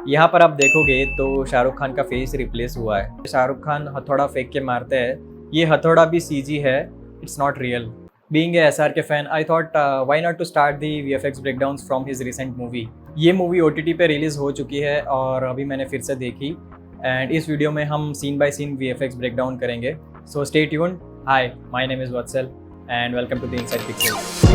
यहाँ पर आप देखोगे तो शाहरुख खान का फेस रिप्लेस हुआ है। शाहरुख खान हथौड़ा फेंक के मारते हैं, ये हथौड़ा भी सीजी है, it's not real. Being a SRK fan, I thought why not to start the VFX breakdowns from his recent movie। ये मूवी OTT पे रिलीज़ हो चुकी है और अभी मैंने फिर से देखी एंड इस वीडियो में हम scene by scene VFX breakdown करेंगे। So stay tuned. Hi, my name is Vatsal and welcome to the inside pictures.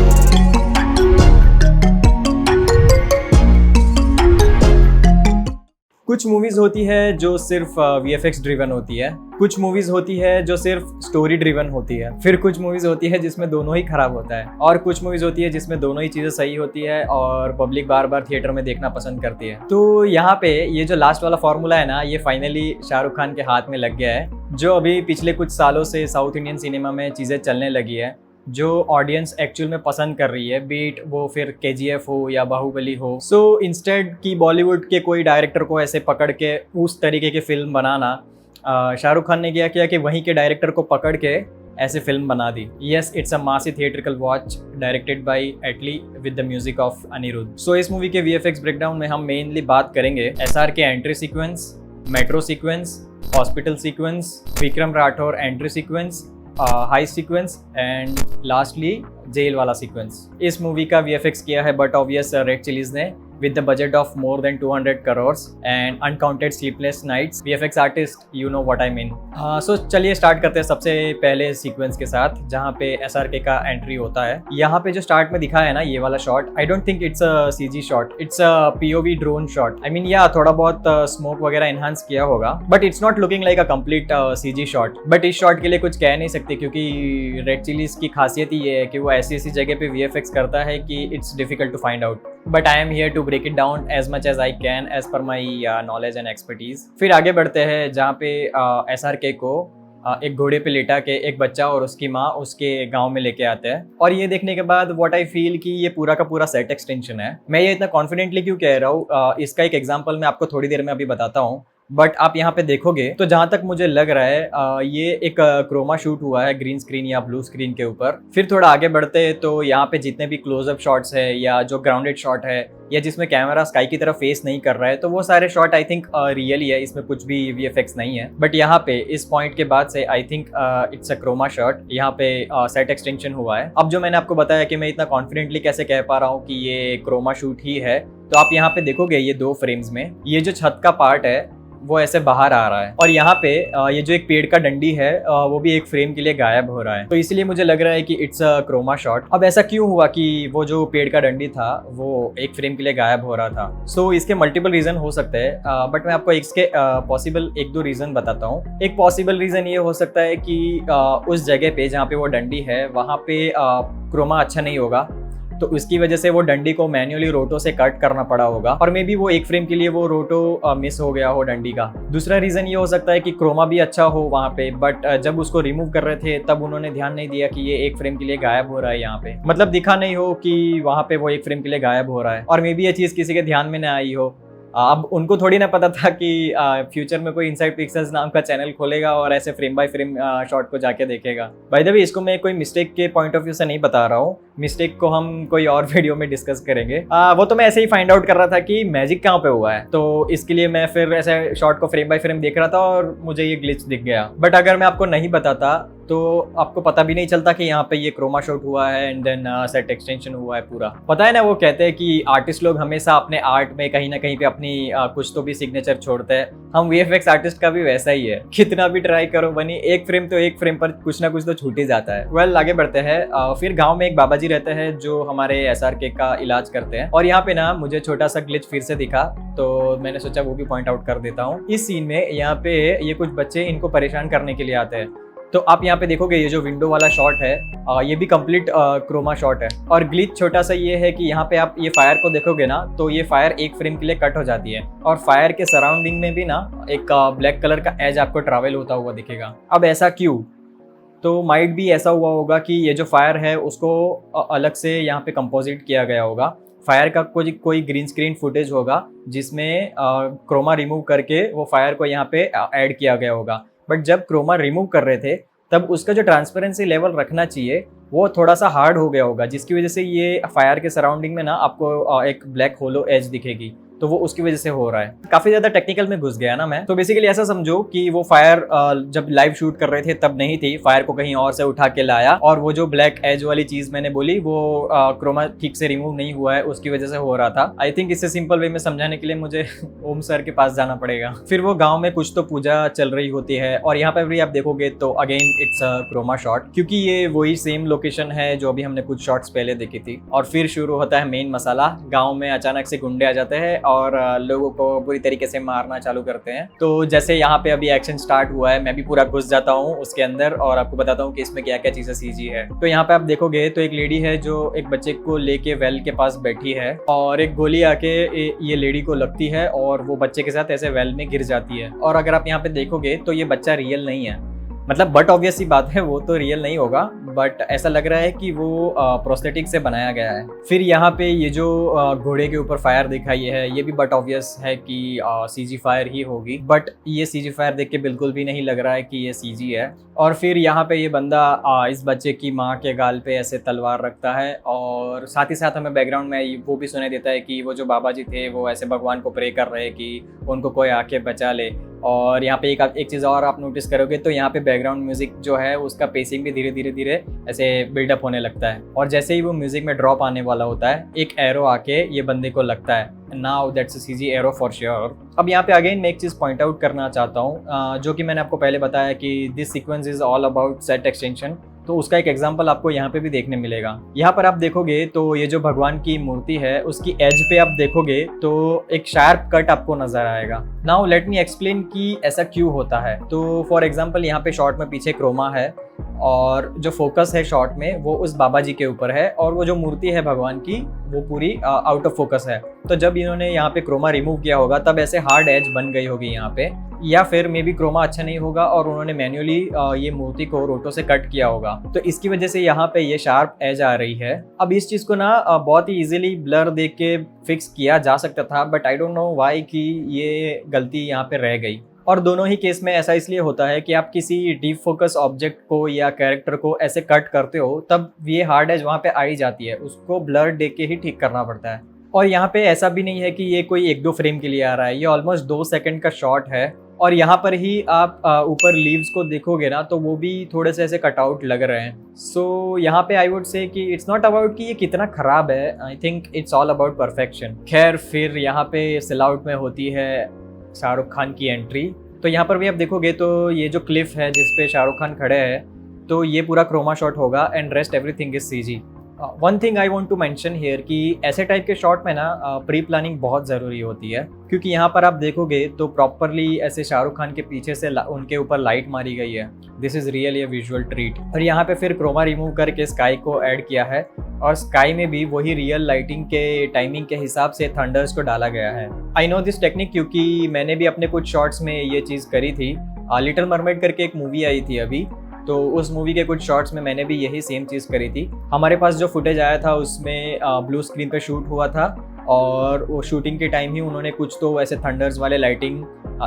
कुछ मूवीज़ होती है जो सिर्फ VFX ड्रिवन होती है, कुछ मूवीज़ होती है जो सिर्फ स्टोरी ड्रिवन होती है, फिर कुछ मूवीज़ होती है जिसमें दोनों ही खराब होता है, और कुछ मूवीज़ होती है जिसमें दोनों ही चीज़ें सही होती है और पब्लिक बार बार थिएटर में देखना पसंद करती है। तो यहाँ पे ये जो लास्ट वाला फॉर्मूला है ना, ये फाइनली शाहरुख खान के हाथ में लग गया है। जो अभी पिछले कुछ सालों से साउथ इंडियन सिनेमा में चीज़ें चलने लगी है, जो ऑडियंस एक्चुअल में पसंद कर रही है, बीट वो फिर KGF हो या बाहुबली हो। सो इंस्टेड की बॉलीवुड के कोई डायरेक्टर को ऐसे पकड़ के उस तरीके की फिल्म बनाना, शाहरुख खान ने क्या किया कि वहीं के डायरेक्टर को पकड़ के ऐसे फिल्म बना दी। Yes, it's a massy theatrical watch directed by Atlee with the music of Anirudh. So इस मूवी के VFX ब्रेकडाउन में हम मेनली बात करेंगे SR के entry sequence, metro sequence, hospital sequence, Vikram Rathore entry sequence, high sequence and lastly jail वाला सीक्वेंस। इस मूवी का VFX किया है बट ऑब्वियस रेड चिलीज ने with the budget of more than 200 crores and uncounted sleepless nights। VFX artist, you know what I mean। so चलिए start करते हैं सबसे पहले सीक्वेंस के साथ, जहाँ पे SRK का एंट्री होता है। यहाँ पे जो स्टार्ट में दिखा है ना ये वाला shot, I don't think it's a CG shot, it's a POV drone shot. I mean या थोड़ा बहुत स्मोक वगैरह एनहांस किया होगा, but it's not looking like a complete CG shot. But इस शॉट के लिए कुछ कह नहीं सकते क्योंकि रेड चिलीज की खासियत ये है कि वो ऐसी ऐसी जगह पे VFX करता है कि it's difficult to find out. But I am here to break it down as much as I can as per my knowledge and expertise। फिर आगे बढ़ते हैं जहाँ पे SRK को एक घोड़े पे लेटा के एक बच्चा और उसकी माँ उसके गांव में लेके आते हैं, और ये देखने के बाद व्हाट आई फील कि ये पूरा का पूरा सेट एक्सटेंशन है। मैं ये इतना कॉन्फिडेंटली क्यों कह रहा हूँ, इसका एक एग्जांपल मैं आपको थोड़ी देर में अभी बताता हूँ। बट आप यहाँ पे देखोगे तो जहां तक मुझे लग रहा है ये एक क्रोमा शूट हुआ है ग्रीन स्क्रीन या ब्लू स्क्रीन के ऊपर। फिर थोड़ा आगे बढ़ते हैं तो यहाँ पे जितने भी क्लोजअप शॉट्स है या जो ग्राउंडेड शॉट है या जिसमें कैमरा स्काई की तरफ फेस नहीं कर रहा है, तो वो सारे शॉट आई थिंक रियल ही है, इसमें कुछ भी VFX नहीं है। बट यहाँ पे इस पॉइंट के बाद से I think it's a chroma shot, यहाँ पे सेट एक्सटेंशन हुआ है। अब जो मैंने आपको बताया कि मैं इतना कॉन्फिडेंटली कैसे कह पा रहा हूँ कि ये क्रोमा शूट ही है, तो आप यहाँ पे देखोगे ये 2 फ्रेम्स में ये जो छत का पार्ट है वो ऐसे बाहर आ रहा है, और यहाँ पे ये जो एक पेड़ का डंडी है वो भी एक फ्रेम के लिए गायब हो रहा है। तो इसलिए मुझे लग रहा है कि इट्स अ क्रोमा शॉट। अब ऐसा क्यों हुआ कि वो जो पेड़ का डंडी था वो एक फ्रेम के लिए गायब हो रहा था? सो इसके मल्टीपल रीजन हो सकते हैं, बट मैं आपको इसके पॉसिबल 1-2 रीजन बताता हूँ। एक पॉसिबल रीजन ये हो सकता है कि उस जगह पे जहाँ पे वो डंडी है वहाँ पे क्रोमा अच्छा नहीं होगा, तो उसकी वजह से वो डंडी को मैन्युअली रोटो से कट करना पड़ा होगा, और मे बी वो एक फ्रेम के लिए वो रोटो मिस हो गया हो डंडी का। दूसरा रीजन ये हो सकता है कि क्रोमा भी अच्छा हो वहाँ पे, बट जब उसको रिमूव कर रहे थे तब उन्होंने ध्यान नहीं दिया कि ये एक फ्रेम के लिए गायब हो रहा है यहाँ पे, मतलब दिखा नहीं हो कि वहाँ पे वो एक फ्रेम के लिए गायब हो रहा है, और मे बी ये चीज़ किसी के ध्यान में ना आई हो। अब उनको थोड़ी ना पता था कि फ्यूचर में कोई इनसाइड पिक्चर्स नाम का चैनल खोलेगा और ऐसे फ्रेम बाय फ्रेम शॉट को जाके देखेगा। बाय द वे, इसको मैं कोई मिस्टेक के पॉइंट ऑफ व्यू से नहीं बता रहा हूँ, मिस्टेक को हम कोई और वीडियो में डिस्कस करेंगे। वो तो मैं ऐसे ही फाइंड आउट कर रहा था कि मैजिक कहाँ पे हुआ है, तो इसके लिए मैं फिर ऐसे शॉट को फ्रेम बाय फ्रेम देख रहा था और मुझे ये ग्लिच दिख गया। बट अगर मैं आपको नहीं बताता तो आपको पता भी नहीं चलता कि यहाँ पे ये क्रोमा शॉट हुआ है एंड देन सेट एक्सटेंशन हुआ है पूरा। पता है ना, वो कहते हैं कि आर्टिस्ट लोग हमेशा अपने आर्ट में कहीं ना कहीं पे अपनी कुछ तो भी सिग्नेचर छोड़ते हैं। हम VFX आर्टिस्ट का भी वैसा ही है, कितना भी ट्राई करो बनी एक फ्रेम तो एक फ्रेम पर कुछ ना कुछ तो छूट ही जाता है। वेल, आगे बढ़ते हैं। फिर गाँव में एक बाबा जी रहते हैं जो हमारे SRK का इलाज करते हैं, और यहाँ पे ना मुझे छोटा सा ग्लिच फिर से दिखा, तो मैंने सोचा वो भी पॉइंट आउट कर देता हूँ। इस सीन में यहाँ पे ये कुछ बच्चे इनको परेशान करने के लिए आते हैं, तो आप यहाँ पे देखोगे ये जो विंडो वाला शॉट है ये भी कंप्लीट क्रोमा शॉट है। और ग्लिच छोटा सा ये है कि यहाँ पे आप ये फायर को देखोगे ना, तो ये फायर एक फ्रेम के लिए कट हो जाती है, और फायर के सराउंडिंग में भी ना एक ब्लैक कलर का एज आपको ट्रैवल होता हुआ दिखेगा। अब ऐसा क्यों? तो माइट भी ऐसा हुआ होगा कि ये जो फायर है उसको अलग से यहाँ पे कंपोजिट किया गया होगा। फायर का कोई ग्रीन स्क्रीन फुटेज होगा जिसमें क्रोमा रिमूव करके वो फायर को यहाँ पे ऐड किया गया होगा। बट जब क्रोमा रिमूव कर रहे थे तब उसका जो ट्रांसपेरेंसी लेवल रखना चाहिए वो थोड़ा सा हार्ड हो गया होगा, जिसकी वजह से ये फायर के सराउंडिंग में ना आपको एक ब्लैक होलो एज दिखेगी। तो वो उसकी वजह से हो रहा है। काफी ज्यादा टेक्निकल में घुस गया ना मैं। तो बेसिकली ऐसा समझो कि वो फायर जब लाइव शूट कर रहे थे तब नहीं थी, फायर को कहीं और से उठा के लाया, और वो जो ब्लैक एज वाली चीज मैंने बोली वो क्रोमा ठीक से रिमूव नहीं हुआ है, उसकी वजह से हो रहा था। आई थिंक इससे सिंपल वे में समझाने के लिए मुझे ओम सर के पास जाना पड़ेगा। फिर वो गांव में कुछ तो पूजा चल रही होती है, और यहाँ पर भी आप देखोगे तो again it's a chroma shot, क्योंकि ये वही सेम लोकेशन है जो अभी हमने कुछ शॉट्स पहले देखी थी। और फिर शुरू होता है मेन मसाला। गांव में अचानक से गुंडे आ जाते हैं और लोगों को बुरी तरीके से मारना चालू करते हैं। तो जैसे यहाँ पे अभी एक्शन स्टार्ट हुआ है, मैं भी पूरा घुस जाता हूँ उसके अंदर और आपको बताता हूँ कि इसमें क्या क्या चीजें सीजी है। तो यहाँ पे आप देखोगे तो एक लेडी है जो एक बच्चे को लेके वेल के पास बैठी है, और एक गोली आके ये लेडी को लगती है और वो बच्चे के साथ ऐसे वेल में गिर जाती है। और अगर आप यहाँ पे देखोगे तो ये बच्चा रियल नहीं है, मतलब बट ऑब्वियस सी बात है वो तो रियल नहीं होगा, बट ऐसा लग रहा है कि वो प्रोस्थेटिक से बनाया गया है। फिर यहाँ पे ये जो घोड़े के ऊपर फायर दिखाई है, ये भी बट ऑब्वियस है कि सीजी फायर ही होगी, बट ये सीजी फायर देख के बिल्कुल भी नहीं लग रहा है कि ये सीजी है। और फिर यहाँ पे ये बंदा इस बच्चे की माँ के गाल पे ऐसे तलवार रखता है, और साथ ही साथ हमें बैकग्राउंड में वो भी सुनाई देता है कि वो जो बाबा जी थे वो ऐसे भगवान को प्रे कर रहे हैं कि उनको कोई आके बचा ले। और यहाँ पे एक चीज़ और आप नोटिस करोगे तो यहाँ पे बैकग्राउंड म्यूजिक जो है उसका पेसिंग भी धीरे धीरे धीरे ऐसे बिल्डअप होने लगता है, और जैसे ही वो म्यूजिक में ड्रॉप आने वाला होता है एक एरो आके ये बंदे को लगता है। Now that's a CG arrow for sure. अब यहाँ पे अगेन मैं एक चीज़ पॉइंट आउट करना चाहता हूँ, जो कि मैंने आपको पहले बताया कि this sequence is all about set extension, तो उसका एक एग्जांपल आपको यहाँ पे भी देखने मिलेगा। यहाँ पर आप देखोगे तो ये जो भगवान की मूर्ति है उसकी एज पे आप देखोगे तो एक शार्प कट आपको नजर आएगा। नाउ लेट मी एक्सप्लेन कि ऐसा क्यों होता है। तो फॉर एग्जांपल यहाँ पे शॉट में पीछे क्रोमा है, और जो फोकस है शॉट में वो उस बाबा जी के ऊपर है, और वो जो मूर्ति है भगवान की वो पूरी आउट ऑफ फोकस है। तो जब इन्होंने यहाँ पे क्रोमा रिमूव किया होगा तब ऐसे हार्ड एज बन गई होगी यहाँ पे, या फिर मे बी क्रोमा अच्छा नहीं होगा और उन्होंने मैन्युअली ये मूर्ति को रोटो से कट किया होगा, तो इसकी वजह से यहाँ पे ये शार्प एज आ रही है। अब इस चीज को ना बहुत ही इजीली ब्लर देख के फिक्स किया जा सकता था, but I don't know why कि ये गलती यहाँ पे रह गई। और दोनों ही केस में ऐसा इसलिए होता है कि आप किसी डीप फोकस ऑब्जेक्ट को या कैरेक्टर को ऐसे कट करते हो तब ये हार्ड एज वहाँ पे आ ही जाती है, उसको ब्लर देख के ही ठीक करना पड़ता है। और यहाँ पे ऐसा भी नहीं है कि ये कोई 1-2 फ्रेम के लिए आ रहा है, ये ऑलमोस्ट 2 सेकंड का शॉट है। और यहाँ पर ही आप ऊपर लीव्स को देखोगे ना तो वो भी थोड़े से ऐसे कटआउट लग रहे हैं। सो यहाँ पे आई वुड से कि इट्स नॉट अबाउट कि ये कितना खराब है, आई think it's all about perfection. खैर फिर यहाँ पे सेल आउट में होती है शाहरुख खान की एंट्री। तो यहाँ पर भी आप देखोगे तो ये जो क्लिफ है जिसपे शाहरुख खान खड़े हैं तो ये पूरा क्रोमा शॉट होगा, and rest everything is CG. One thing I want to mention here कि ऐसे टाइप के शॉट में ना प्री प्लानिंग बहुत ज़रूरी होती है, क्योंकि यहाँ पर आप देखोगे तो प्रॉपरली ऐसे शाहरुख खान के पीछे से उनके ऊपर लाइट मारी गई है। This is really a visual treat. और यहाँ पे फिर क्रोमा रिमूव करके स्काई को ऐड किया है, और स्काई में भी वही रियल लाइटिंग के टाइमिंग के हिसाब से थंडर्स को डाला गया है। आई नो दिस टेक्निक क्योंकि मैंने भी अपने कुछ शॉट्स में ये चीज़ करी थी। लिटिल मरमेड करके एक मूवी आई थी अभी, तो उस मूवी के कुछ शॉट्स में मैंने भी यही सेम चीज़ करी थी। हमारे पास जो फुटेज आया था उसमें ब्लू स्क्रीन पे शूट हुआ था, और वो शूटिंग के टाइम ही उन्होंने कुछ तो ऐसे थंडर्स वाले लाइटिंग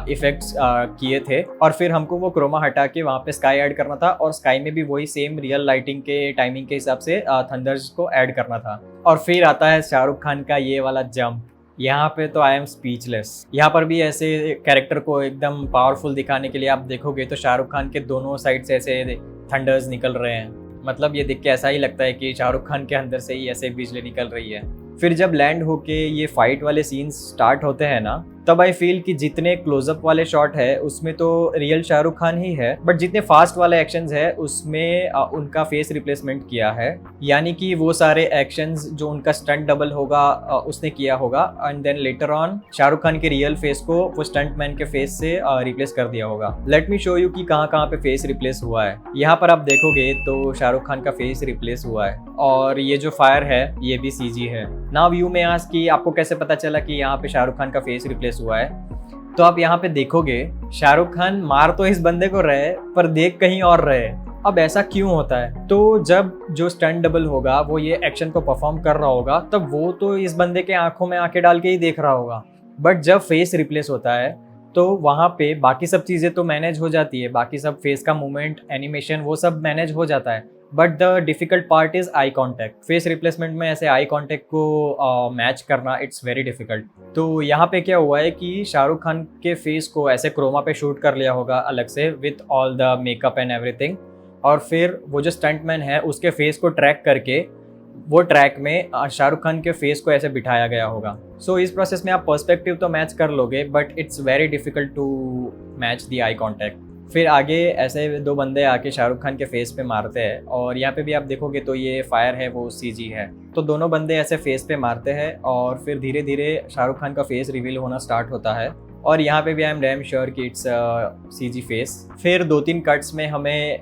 इफेक्ट्स किए थे, और फिर हमको वो क्रोमा हटा के वहाँ पे स्काई ऐड करना था, और स्काई में भी वही सेम रियल लाइटिंग के टाइमिंग के हिसाब से थंडर्स को ऐड करना था। और फिर आता है शाहरुख खान का ये वाला जंप। यहाँ पे तो आई एम स्पीचलेस। यहाँ पर भी ऐसे कैरेक्टर को एकदम पावरफुल दिखाने के लिए आप देखोगे तो शाहरुख खान के दोनों साइड से ऐसे थंडर्स निकल रहे हैं, मतलब ये देख के ऐसा ही लगता है कि शाहरुख खान के अंदर से ही ऐसे बिजली निकल रही है। फिर जब लैंड होके ये फाइट वाले सीन्स स्टार्ट होते हैं ना, तब आई फील कि जितने क्लोजअप वाले शॉट है उसमें तो रियल शाहरुख खान ही है, बट जितने फास्ट वाले एक्शंस है उसमें उनका फेस रिप्लेसमेंट किया है, यानी कि वो सारे एक्शंस जो उनका स्टंट डबल होगा उसने किया होगा, and then later on Shahrukh Khan के रियल फेस को वो स्टंट मैन के फेस से रिप्लेस कर दिया होगा। लेट मी शो यू कि कहाँ कहाँ पे फेस रिप्लेस हुआ है। यहाँ पर आप देखोगे तो शाहरुख खान का फेस रिप्लेस हुआ है, और ये जो फायर है ये भी सीजी है। नाउ यू में आस्क कि आपको कैसे पता चला कि यहाँ पे शाहरुख खान का फेस रिप्लेस हुआ है, तो आप यहाँ पे देखोगे शाहरुख खान मार तो इस बंदे को रहे पर देख कहीं और रहे। अब ऐसा क्यों होता है? तो जब जो स्टंट डबल होगा वो ये एक्शन को परफॉर्म कर रहा होगा तब वो तो इस बंदे के आंखों में आंखें डाल के ही देख रहा होगा, बट जब फेस रिप्लेस होता है तो वहाँ पे बाकी सब चीज़ें तो मैनेज हो जाती है, बाकी सब फेस का मूवमेंट, एनिमेशन वो सब मैनेज हो जाता है, but the difficult part is eye contact. Face replacement में ऐसे आई कॉन्टैक्ट को मैच करना इट्स वेरी डिफ़िकल्ट। तो यहाँ पे क्या हुआ है कि शाहरुख खान के फेस को ऐसे क्रोमा पे शूट कर लिया होगा अलग से with all the makeup and everything, और फिर वो जो स्टंटमैन है उसके फेस को ट्रैक करके वो ट्रैक में शाहरुख खान के फेस को ऐसे बिठाया गया होगा। सो इस प्रोसेस में आप पर्सपेक्टिव तो मैच कर लोगे, but it's very difficult to match the eye contact. फिर आगे ऐसे दो बंदे आके शाहरुख खान के फेस पे मारते हैं, और यहाँ पे भी आप देखोगे तो ये फायर है वो सीजी है। तो दोनों बंदे ऐसे फेस पे मारते हैं और फिर धीरे धीरे शाहरुख खान का फेस रिवील होना स्टार्ट होता है, और यहाँ पे भी आई एम डैम श्योर कि इट्स सीजी फेस। फिर 2-3 कट्स में हमें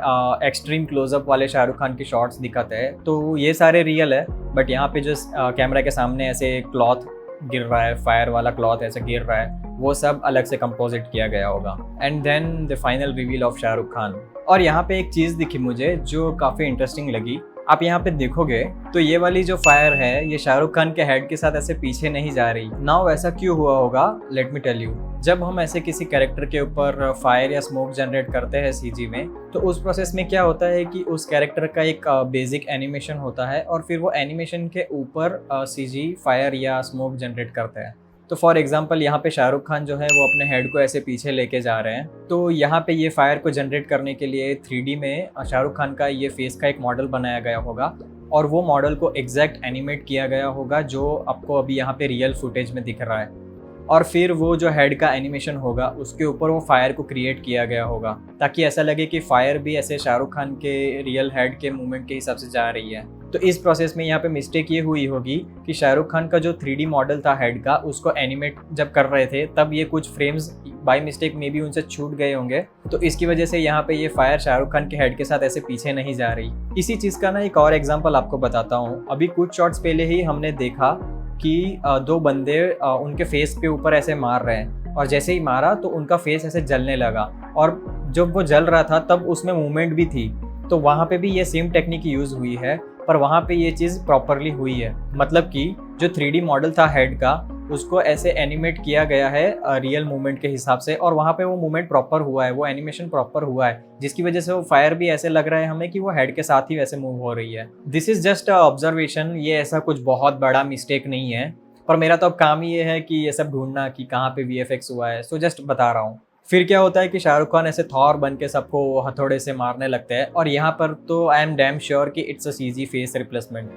एक्सट्रीम क्लोजअप वाले शाहरुख खान के शॉट्स दिखाते हैं, तो ये सारे रियल है, बट यहाँ पे जो कैमरा के सामने ऐसे क्लॉथ गिर रहा है, फायर वाला क्लॉथ ऐसे गिर रहा है, वो सब अलग से कंपोजिट किया गया होगा। And then the final reveal of Shahrukh Khan. और यहाँ पे एक चीज़ दिखी मुझे जो काफ़ी इंटरेस्टिंग लगी। आप यहाँ पे देखोगे तो ये वाली जो फायर है ये शाहरुख खान के हेड के साथ ऐसे पीछे नहीं जा रही। नाउ ऐसा क्यों हुआ होगा, लेट मी टेल यू। जब हम ऐसे किसी कैरेक्टर के ऊपर फायर या स्मोक जनरेट करते हैं सीजी में, तो उस प्रोसेस में क्या होता है कि उस कैरेक्टर का एक बेसिक एनिमेशन होता है, और फिर वो एनिमेशन के ऊपर सीजी फायर या स्मोक जनरेट करते हैं। तो फॉर एग्जांपल यहाँ पे शाहरुख खान जो है वो अपने हेड को ऐसे पीछे लेके जा रहे हैं, तो यहाँ पे ये फायर को जनरेट करने के लिए 3D में शाहरुख खान का ये फेस का एक मॉडल बनाया गया होगा, और वो मॉडल को एग्जैक्ट एनिमेट किया गया होगा जो आपको अभी यहाँ पे रियल फुटेज में दिख रहा है। और फिर वो जो हेड का एनिमेशन होगा उसके ऊपर वो फायर को क्रिएट किया गया होगा, ताकि ऐसा लगे कि फायर भी ऐसे शाहरुख खान के रियल हेड के मूवमेंट के हिसाब से जा रही है। तो इस प्रोसेस में यहाँ पे मिस्टेक ये हुई होगी कि शाहरुख खान का जो 3D मॉडल था हेड का, उसको एनिमेट जब कर रहे थे तब ये कुछ फ्रेम्स बाय मिस्टेक में भी उनसे छूट गए होंगे, तो इसकी वजह से यहाँ पे ये फायर शाहरुख खान के हेड के साथ ऐसे पीछे नहीं जा रही। इसी चीज़ का ना एक और एग्जाम्पल आपको बताता हूँ। अभी कुछ शॉट्स पहले ही हमने देखा कि दो बंदे उनके फेस के ऊपर ऐसे मार रहे हैं, और जैसे ही मारा तो उनका फेस ऐसे जलने लगा, और जब वो जल रहा था तब उसमें मूवमेंट भी थी। तो वहाँ पे भी ये सेम टेक्निक यूज़ हुई है, पर वहाँ पे ये चीज़ प्रॉपरली हुई है। मतलब कि जो 3D मॉडल था हेड का, उसको ऐसे एनिमेट किया गया है रियल मूवमेंट के हिसाब से, और वहाँ पे वो मूवमेंट प्रॉपर हुआ है, वो एनिमेशन प्रॉपर हुआ है, जिसकी वजह से वो फायर भी ऐसे लग रहा है हमें कि वो हेड के साथ ही वैसे मूव हो रही है। This is just a observation, ये ऐसा कुछ बहुत बड़ा मिस्टेक नहीं है, पर मेरा तो अब काम ही ये है कि ये सब ढूंढना कि कहाँ पे VFX हुआ है, सो जस्ट बता रहा हूँ। फिर क्या होता है कि शाहरुख खान ऐसे थॉर बन के सबको हथौड़े से मारने लगते हैं, और यहाँ पर तो आई एम डैम श्योर कि it's a CG face replacement.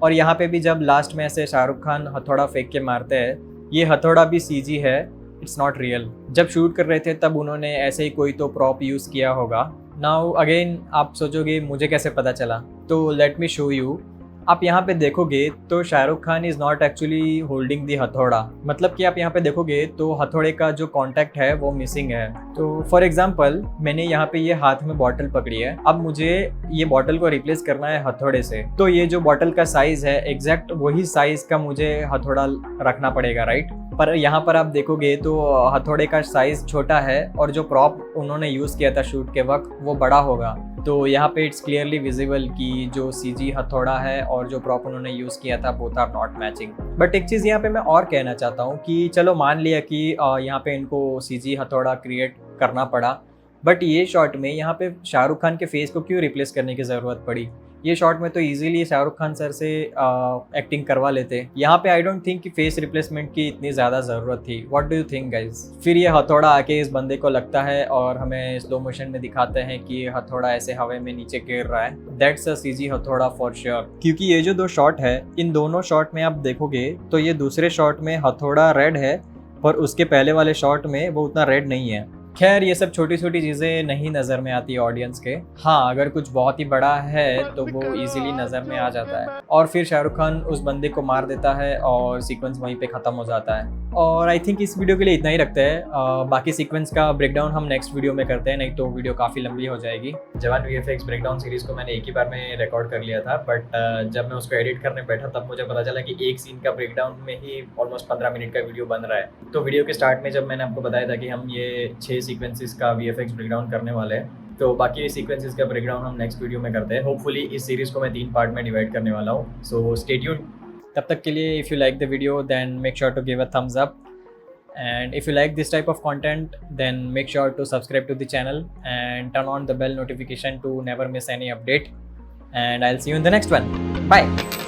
और यहाँ पे भी जब लास्ट में ऐसे शाहरुख खान हथौड़ा फेंक के मारते हैं, ये हथौड़ा भी सीजी है, इट्स नॉट रियल। जब शूट कर रहे थे तब उन्होंने ऐसे ही कोई तो प्रॉप यूज़ किया होगा। नाउ अगेन आप सोचोगे मुझे कैसे पता चला, तो लेट मी शो यू। आप यहाँ पे देखोगे तो Shahrukh Khan is not actually holding the हथौड़ा, मतलब कि आप यहाँ पे देखोगे तो हथौड़े का जो कांटेक्ट है वो मिसिंग है। तो फॉर एग्जांपल मैंने यहाँ पे ये हाथ में बॉटल पकड़ी है, अब मुझे ये बॉटल को रिप्लेस करना है हथौड़े से, तो ये जो बॉटल का साइज़ है एग्जैक्ट वही साइज़ का मुझे हथौड़ा रखना पड़ेगा, राइट। पर यहाँ पर आप देखोगे तो हथौड़े का साइज़ छोटा है, और जो प्रॉप उन्होंने यूज़ किया था शूट के वक्त वो बड़ा होगा। तो यहाँ पे इट्स क्लियरली विजिबल कि जो सीजी हथौड़ा है और जो प्रॉप उन्होंने यूज़ किया था both are not matching. But एक चीज़ यहाँ पे मैं और कहना चाहता हूँ कि चलो मान लिया कि यहाँ पे इनको सीजी हथौड़ा क्रिएट करना पड़ा, बट ये शॉट में यहाँ पे शाहरुख खान के फेस को क्यों रिप्लेस करने की ज़रूरत पड़ी? ये शॉट में तो इजीली शाहरुख खान सर से एक्टिंग करवा लेते। यहाँ पे आई डोंट थिंक कि फेस रिप्लेसमेंट की इतनी ज़्यादा ज़रूरत थी। What do you think guys? फिर ये हथौड़ा आके इस बंदे को लगता है और हमें स्लो मोशन में दिखाते हैं कि ये हथौड़ा ऐसे हवा में नीचे गिर रहा है। दैट्स अ सीजी हथौड़ा फॉर श्योर, क्योंकि ये जो दो शॉट है इन दोनों शॉट में आप देखोगे तो ये दूसरे शॉट में हथौड़ा रेड है, पर उसके पहले वाले शॉट में वो उतना रेड नहीं है। खैर ये सब छोटी छोटी चीज़ें नहीं नज़र में आती ऑडियंस के। हाँ, अगर कुछ बहुत ही बड़ा है तो वो इजीली नज़र में आ जाता है, और फिर शाहरुख खान उस बंदे को मार देता है और सीक्वेंस वहीं पे ख़त्म हो जाता है। और आई थिंक इस वीडियो के लिए इतना ही रखते हैं। बाकी सीक्वेंस का ब्रेकडाउन हम नेक्स्ट वीडियो में करते हैं, नहीं तो वीडियो काफ़ी लंबी हो जाएगी। जवान VFX ब्रेकडाउन सीरीज़ को मैंने एक ही बार में रिकॉर्ड कर लिया था, बट जब मैं उसको एडिट करने बैठा तब मुझे पता चला कि एक सीन का ब्रेकडाउन में ही ऑलमोस्ट 15 मिनट का वीडियो बन रहा है। तो वीडियो के स्टार्ट में जब मैंने आपको बताया था कि हम ये 6 सीक्वेंसेस का VFX ब्रेकडाउन करने वाले हैं, तो बाकी सीक्वेंसेस का ब्रेकडाउन हम नेक्स्ट वीडियो में करते हैं। होपफुली इस सीरीज़ को मैं 3 पार्ट में डिवाइड करने वाला हूँ। So stay tuned. तब तक के लिए if you like the video then make sure to give a thumbs up, and if you like this type of content then make sure to subscribe to the channel and turn on the bell notification to never miss any update, and I'll see you in the next one. Bye.